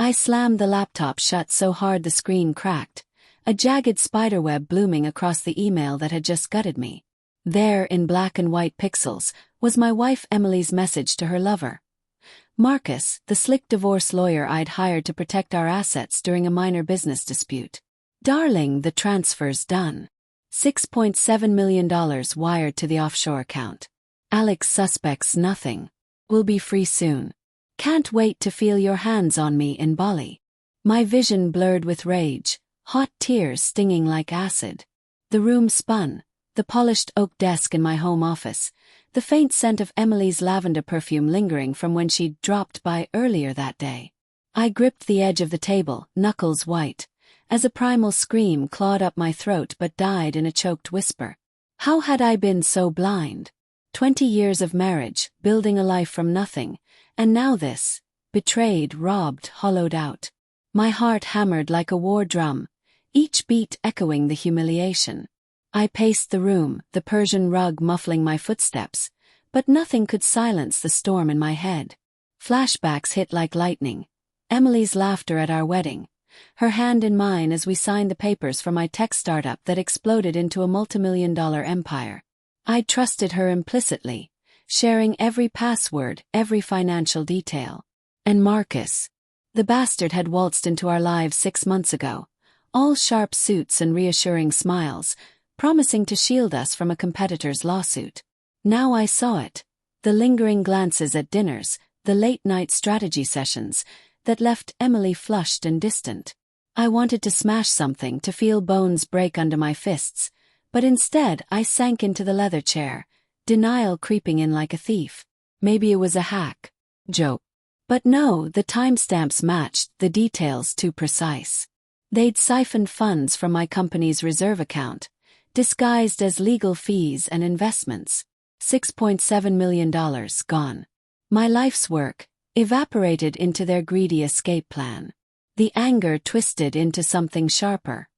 I slammed the laptop shut so hard the screen cracked, a jagged spiderweb blooming across the email that had just gutted me. There, in black and white pixels, was my wife Emily's message to her lover. Marcus, the slick divorce lawyer I'd hired to protect our assets during a minor business dispute. Darling, the transfer's done. $6.7 million wired to the offshore account. Alex suspects nothing. We'll be free soon. Can't wait to feel your hands on me in Bali. My vision blurred with rage, hot tears stinging like acid. The room spun, the polished oak desk in my home office, the faint scent of Emily's lavender perfume lingering from when she'd dropped by earlier that day. I gripped the edge of the table, knuckles white, as a primal scream clawed up my throat but died in a choked whisper. How had I been so blind? 20 years of marriage, building a life from nothing, and now this, betrayed, robbed, hollowed out. My heart hammered like a war drum, each beat echoing the humiliation. I paced the room, the Persian rug muffling my footsteps, but nothing could silence the storm in my head. Flashbacks hit like lightning. Emily's laughter at our wedding, her hand in mine as we signed the papers for my tech startup that exploded into a multimillion-dollar empire. I'd trusted her implicitly, sharing every password, every financial detail. And Marcus, the bastard had waltzed into our lives 6 months ago, all sharp suits and reassuring smiles, promising to shield us from a competitor's lawsuit. Now I saw it, the lingering glances at dinners, the late-night strategy sessions, that left Emily flushed and distant. I wanted to smash something, to feel bones break under my fists, but instead I sank into the leather chair, denial creeping in like a thief. Maybe it was a hack joke. But no, the timestamps matched, the details too precise. They'd siphoned funds from my company's reserve account, disguised as legal fees and investments. $6.7 million gone. My life's work evaporated into their greedy escape plan. The anger twisted into something sharper.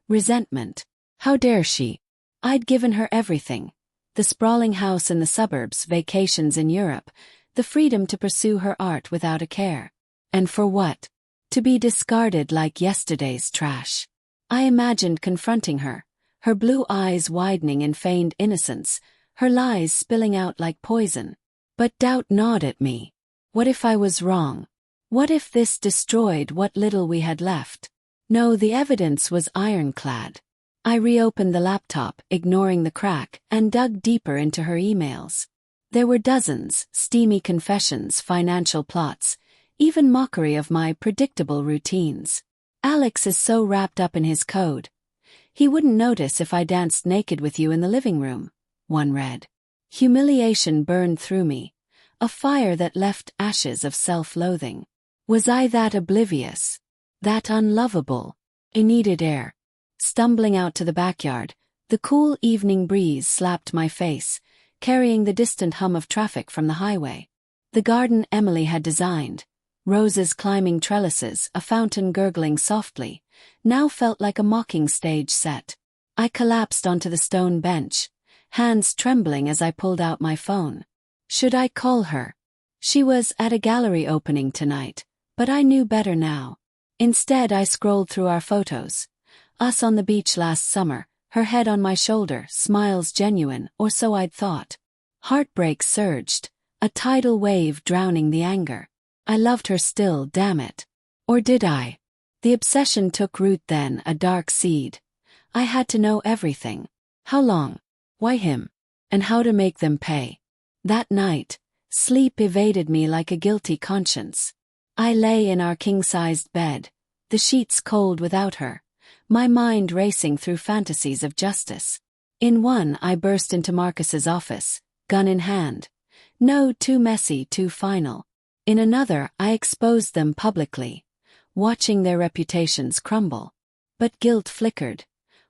Resentment. How dare she? I'd given her everything. The sprawling house in the suburbs, vacations in Europe, the freedom to pursue her art without a care. And for what? To be discarded like yesterday's trash. I imagined confronting her, her blue eyes widening in feigned innocence, her lies spilling out like poison. But doubt gnawed at me. What if I was wrong? What if this destroyed what little we had left? No, the evidence was ironclad. I reopened the laptop, ignoring the crack, and dug deeper into her emails. There were dozens, steamy confessions, financial plots, even mockery of my predictable routines. Alex is so wrapped up in his code. He wouldn't notice if I danced naked with you in the living room, one read. Humiliation burned through me, a fire that left ashes of self-loathing. Was I that oblivious? That unlovable? I needed air. Stumbling out to the backyard, the cool evening breeze slapped my face, carrying the distant hum of traffic from the highway. The garden Emily had designed, roses climbing trellises, a fountain gurgling softly, now felt like a mocking stage set. I collapsed onto the stone bench, hands trembling as I pulled out my phone. Should I call her? She was at a gallery opening tonight, but I knew better now. Instead, I scrolled through our photos. Us on the beach last summer, her head on my shoulder, smiles genuine, or so I'd thought. Heartbreak surged, a tidal wave drowning the anger. I loved her still, damn it. Or did I? The obsession took root then, a dark seed. I had to know everything. How long? Why him? And how to make them pay. That night, sleep evaded me like a guilty conscience. I lay in our king-sized bed, the sheets cold without her, my mind racing through fantasies of justice. In one, I burst into Marcus's office, gun in hand. No, too messy, too final. In another, I exposed them publicly, watching their reputations crumble. But guilt flickered.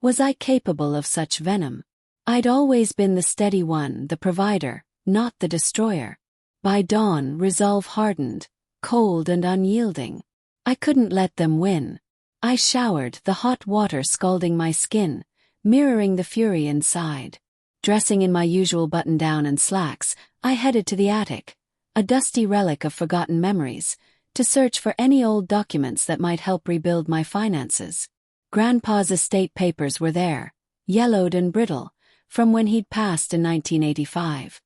Was I capable of such venom? I'd always been the steady one, the provider, not the destroyer. By dawn, resolve hardened, cold and unyielding. I couldn't let them win. I showered, the hot water scalding my skin, mirroring the fury inside. Dressing in my usual button-down and slacks, I headed to the attic, a dusty relic of forgotten memories, to search for any old documents that might help rebuild my finances. Grandpa's estate papers were there, yellowed and brittle, from when he'd passed in 1985.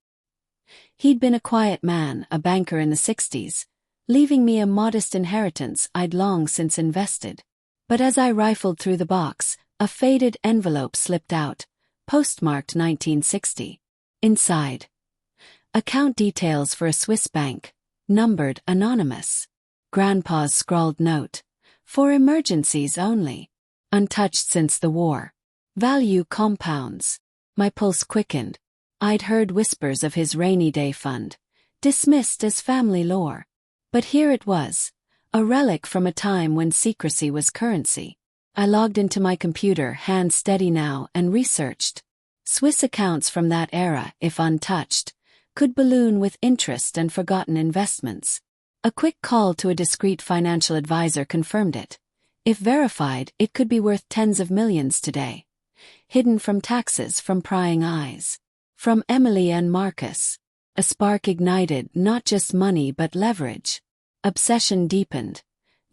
He'd been a quiet man, a banker in the 60s, leaving me a modest inheritance I'd long since invested. But as I rifled through the box, a faded envelope slipped out, postmarked 1960. Inside, account details for a Swiss bank, numbered anonymous. Grandpa's scrawled note, for emergencies only. Untouched since the war. Value compounds. My pulse quickened. I'd heard whispers of his rainy day fund, dismissed as family lore. But here it was, a relic from a time when secrecy was currency. I logged into my computer, hands steady now, and researched. Swiss accounts from that era, if untouched, could balloon with interest and forgotten investments. A quick call to a discreet financial advisor confirmed it. If verified, it could be worth tens of millions today. Hidden from taxes, from prying eyes. From Emily and Marcus. A spark ignited, not just money but leverage. Obsession deepened.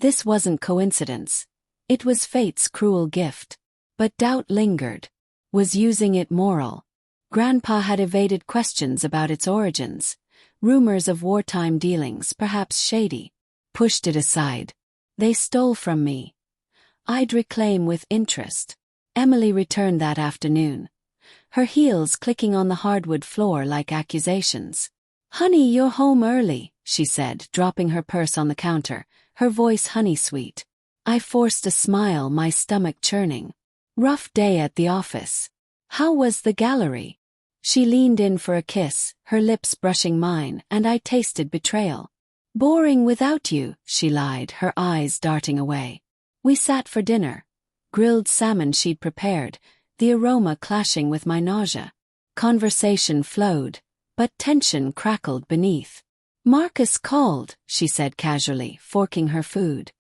This wasn't coincidence. It was fate's cruel gift. But doubt lingered. Was using it moral? Grandpa had evaded questions about its origins. Rumors of wartime dealings, perhaps shady. Pushed it aside. They stole from me. I'd reclaim with interest. Emily returned that afternoon, her heels clicking on the hardwood floor like accusations. "Honey, you're home early," she said, dropping her purse on the counter, her voice honey-sweet. I forced a smile, my stomach churning. "Rough day at the office. How was the gallery?" She leaned in for a kiss, her lips brushing mine, and I tasted betrayal. "Boring without you," she lied, her eyes darting away. We sat for dinner. Grilled salmon she'd prepared, the aroma clashing with my nausea. Conversation flowed, but tension crackled beneath. "Marcus called," she said casually, forking her food.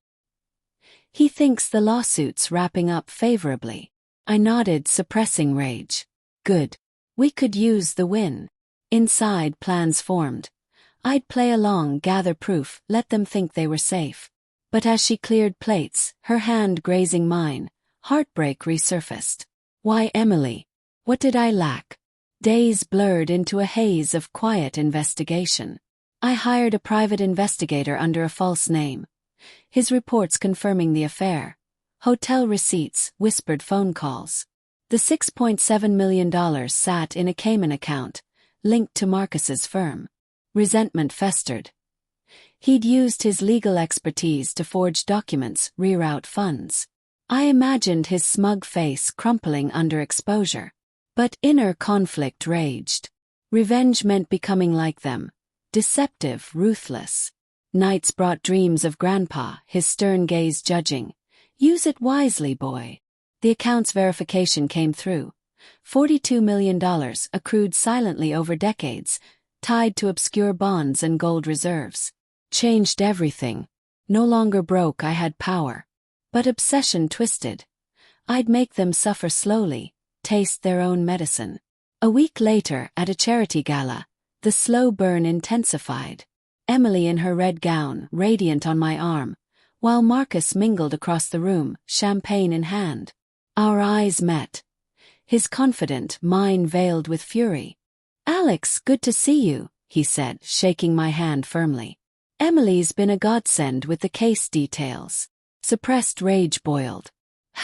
"He thinks the lawsuit's wrapping up favorably." I nodded, suppressing rage. "Good. We could use the win." Inside, plans formed. I'd play along, gather proof, let them think they were safe. But as she cleared plates, her hand grazing mine, heartbreak resurfaced. Why Emily? What did I lack? Days blurred into a haze of quiet investigation. I hired a private investigator under a false name. His reports confirming the affair. Hotel receipts, whispered phone calls. The $6.7 million sat in a Cayman account, linked to Marcus's firm. Resentment festered. He'd used his legal expertise to forge documents, reroute funds. I imagined his smug face crumpling under exposure. But inner conflict raged. Revenge meant becoming like them. Deceptive, ruthless. Nights brought dreams of Grandpa, his stern gaze judging. "Use it wisely, boy." The account's verification came through. $42 million accrued silently over decades, tied to obscure bonds and gold reserves. Changed everything. No longer broke, I had power. But obsession twisted. I'd make them suffer slowly, taste their own medicine. A week later, at a charity gala, the slow burn intensified. Emily in her red gown, radiant on my arm, while Marcus mingled across the room, champagne in hand. Our eyes met. His confident, mine veiled with fury. "Alex, good to see you," he said, shaking my hand firmly. "Emily's been a godsend with the case details." Suppressed rage boiled.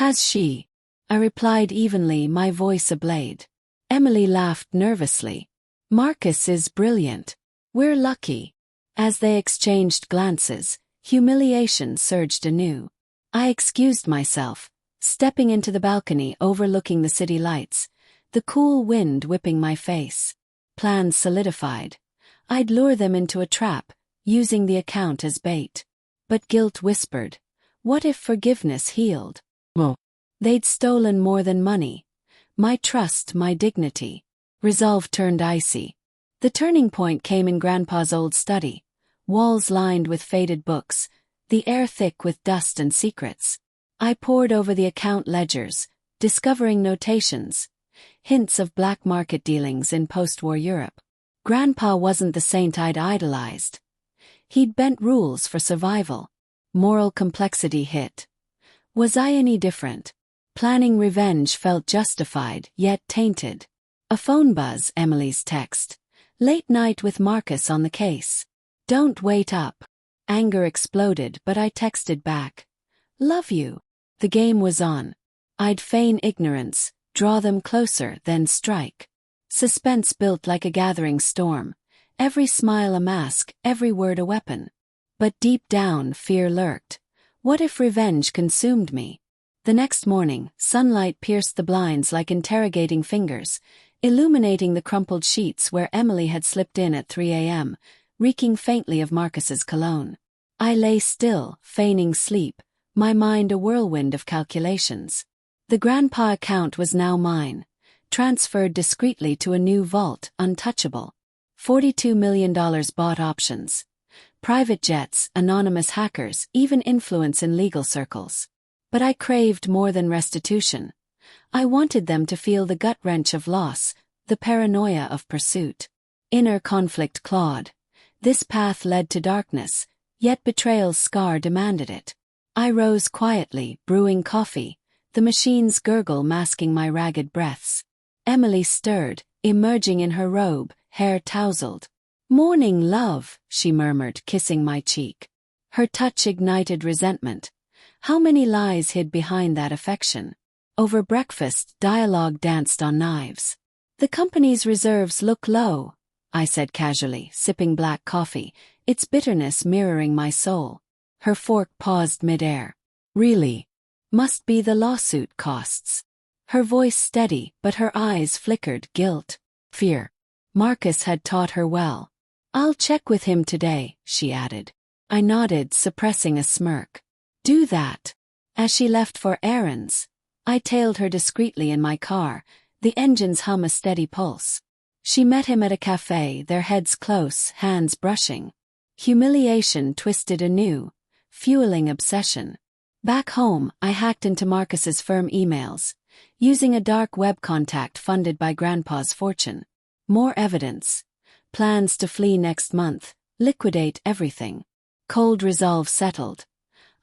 "Has she?" I replied evenly, my voice a blade. Emily laughed nervously. "Marcus is brilliant. We're lucky." As they exchanged glances, humiliation surged anew. I excused myself, stepping into the balcony overlooking the city lights, the cool wind whipping my face. Plans solidified. I'd lure them into a trap, using the account as bait. But guilt whispered, what if forgiveness healed? Well, they'd stolen more than money. My trust, my dignity. Resolve turned icy. The turning point came in Grandpa's old study. Walls lined with faded books, the air thick with dust and secrets. I pored over the account ledgers, discovering notations, hints of black market dealings in post-war Europe. Grandpa wasn't the saint I'd idolized. He'd bent rules for survival. Moral complexity hit. Was I any different? Planning revenge felt justified, yet tainted. A phone buzz, Emily's text. Late night with Marcus on the case. Don't wait up. Anger exploded, but I texted back. Love you. The game was on. I'd feign ignorance, draw them closer, then strike. Suspense built like a gathering storm. Every smile a mask, every word a weapon. But deep down, fear lurked. What if revenge consumed me? The next morning, sunlight pierced the blinds like interrogating fingers, illuminating the crumpled sheets where Emily had slipped in at 3 a.m., reeking faintly of Marcus's cologne. I lay still, feigning sleep, my mind a whirlwind of calculations. The grandpa account was now mine, transferred discreetly to a new vault, untouchable. $42 million bought options. Private jets, anonymous hackers, even influence in legal circles. But I craved more than restitution. I wanted them to feel the gut wrench of loss, the paranoia of pursuit. Inner conflict clawed. This path led to darkness, yet betrayal's scar demanded it. I rose quietly, brewing coffee, the machine's gurgle masking my ragged breaths. Emily stirred, emerging in her robe, hair tousled. Morning, love, she murmured, kissing my cheek. Her touch ignited resentment. How many lies hid behind that affection? Over breakfast, dialogue danced on knives. The company's reserves look low, I said casually, sipping black coffee, its bitterness mirroring my soul. Her fork paused midair. Really? Must be the lawsuit costs. Her voice steady, but her eyes flickered guilt, fear. Marcus had taught her well. I'll check with him today, she added. I nodded, suppressing a smirk. Do that. As she left for errands, I tailed her discreetly in my car, the engine's hum a steady pulse. She met him at a cafe, their heads close, hands brushing. Humiliation twisted anew, fueling obsession. Back home, I hacked into Marcus's firm emails, using a dark web contact funded by Grandpa's fortune. More evidence. Plans to flee next month, liquidate everything. Cold resolve settled.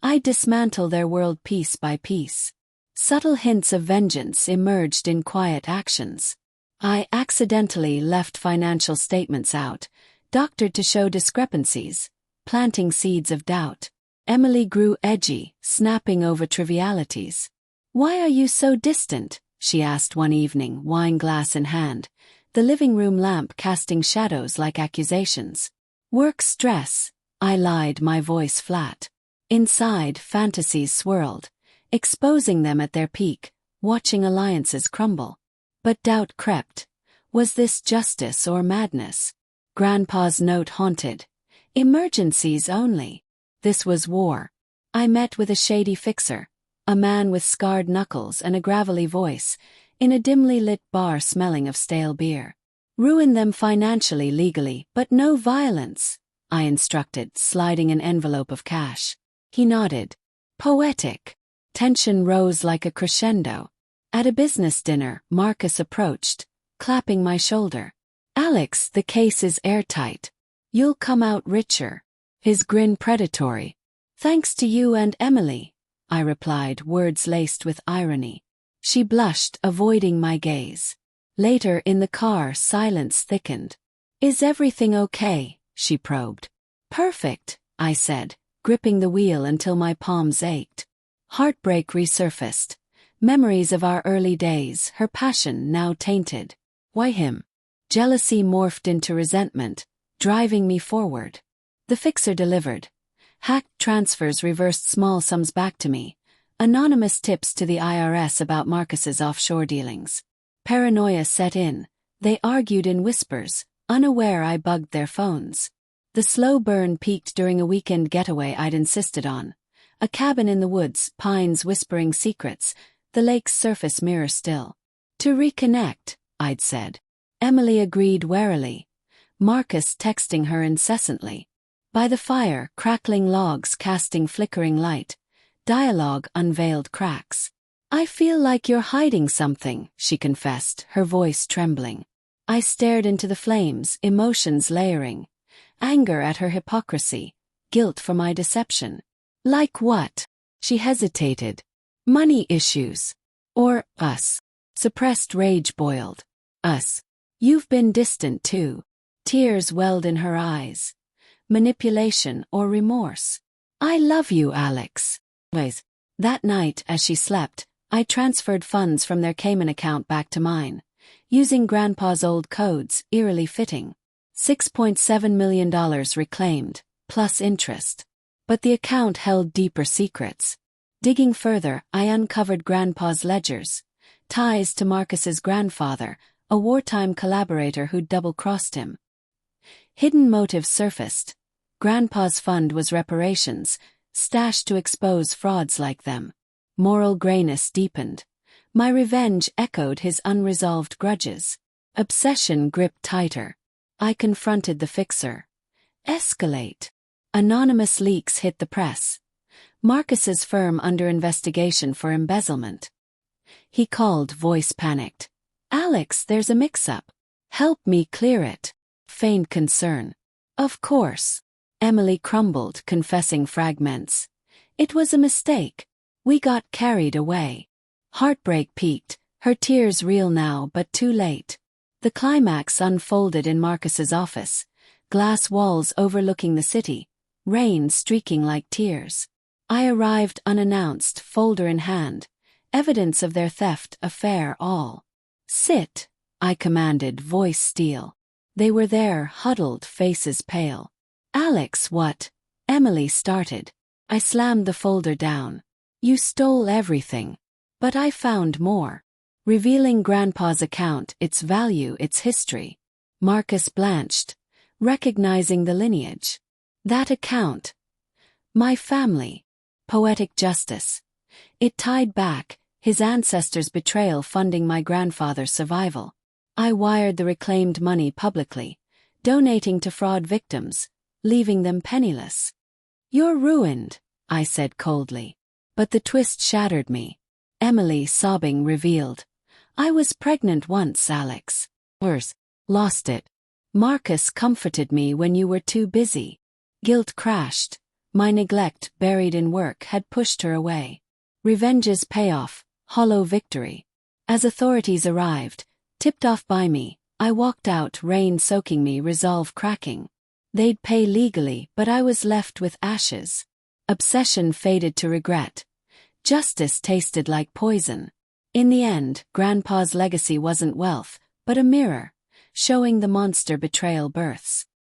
I'd dismantle their world piece by piece. Subtle hints of vengeance emerged in quiet actions. I accidentally left financial statements out, doctored to show discrepancies, planting seeds of doubt. Emily grew edgy, snapping over trivialities. Why are you so distant? She asked one evening, wine glass in hand, the living room lamp casting shadows like accusations. Work stress, I lied, my voice flat. Inside, fantasies swirled, exposing them at their peak, watching alliances crumble. But doubt crept. Was this justice or madness? Grandpa's note haunted. Emergencies only. This was war. I met with a shady fixer, a man with scarred knuckles and a gravelly voice, in a dimly lit bar smelling of stale beer. Ruin them financially, legally, but no violence, I instructed, sliding an envelope of cash. He nodded. Poetic. Tension rose like a crescendo. At a business dinner, Marcus approached, clapping my shoulder. Alex, the case is airtight. You'll come out richer. His grin predatory. Thanks to you and Emily, I replied, words laced with irony. She blushed, avoiding my gaze. Later in the car, silence thickened. Is everything okay? She probed. Perfect, I said, gripping the wheel until my palms ached. Heartbreak resurfaced. Memories of our early days, her passion now tainted. Why him? Jealousy morphed into resentment, driving me forward. The fixer delivered. Hacked transfers reversed small sums back to me. Anonymous tips to the IRS about Marcus's offshore dealings. Paranoia set in. They argued in whispers, unaware I bugged their phones. The slow burn peaked during a weekend getaway I'd insisted on. A cabin in the woods, pines whispering secrets, the lake's surface mirror still. To reconnect, I'd said. Emily agreed warily. Marcus texting her incessantly. By the fire, crackling logs casting flickering light. Dialogue unveiled cracks. I feel like you're hiding something, she confessed, her voice trembling. I stared into the flames, emotions layering. Anger at her hypocrisy, guilt for my deception. Like what? She hesitated. Money issues. Or us. Suppressed rage boiled. Us. You've been distant too. Tears welled in her eyes. Manipulation or remorse. I love you, Alex. That night, as she slept, I transferred funds from their Cayman account back to mine, using Grandpa's old codes, eerily fitting. $6.7 million reclaimed, plus interest. But the account held deeper secrets. Digging further, I uncovered Grandpa's ledgers, ties to Marcus's grandfather, a wartime collaborator who'd double-crossed him. Hidden motives surfaced. Grandpa's fund was reparations, stashed to expose frauds like them. Moral grayness deepened. My revenge echoed his unresolved grudges. Obsession gripped tighter. I confronted the fixer. Escalate. Anonymous leaks hit the press. Marcus's firm under investigation for embezzlement. He called, voice panicked. Alex, there's a mix-up. Help me clear it. Feigned concern. Of course. Emily crumbled, confessing fragments. It was a mistake. We got carried away. Heartbreak peaked, her tears real now but too late. The climax unfolded in Marcus's office. Glass walls overlooking the city. Rain streaking like tears. I arrived unannounced, folder in hand. Evidence of their theft affair all. Sit, I commanded, voice steel. They were there, huddled, faces pale. Alex, what? Emily started. I slammed the folder down. You stole everything. But I found more. Revealing Grandpa's account, its value, its history. Marcus blanched, recognizing the lineage. That account. My family. Poetic justice. It tied back, his ancestors' betrayal funding my grandfather's survival. I wired the reclaimed money publicly, donating to fraud victims, leaving them penniless. You're ruined, I said coldly. But the twist shattered me. Emily, sobbing, revealed. I was pregnant once, Alex. Worse, lost it. Marcus comforted me when you were too busy. Guilt crashed. My neglect, buried in work, had pushed her away. Revenge's payoff, hollow victory. As authorities arrived, tipped off by me, I walked out, rain soaking me, resolve cracking. They'd pay legally, but I was left with ashes. Obsession faded to regret. Justice tasted like poison. In the end, Grandpa's legacy wasn't wealth, but a mirror, showing the monster betrayal births.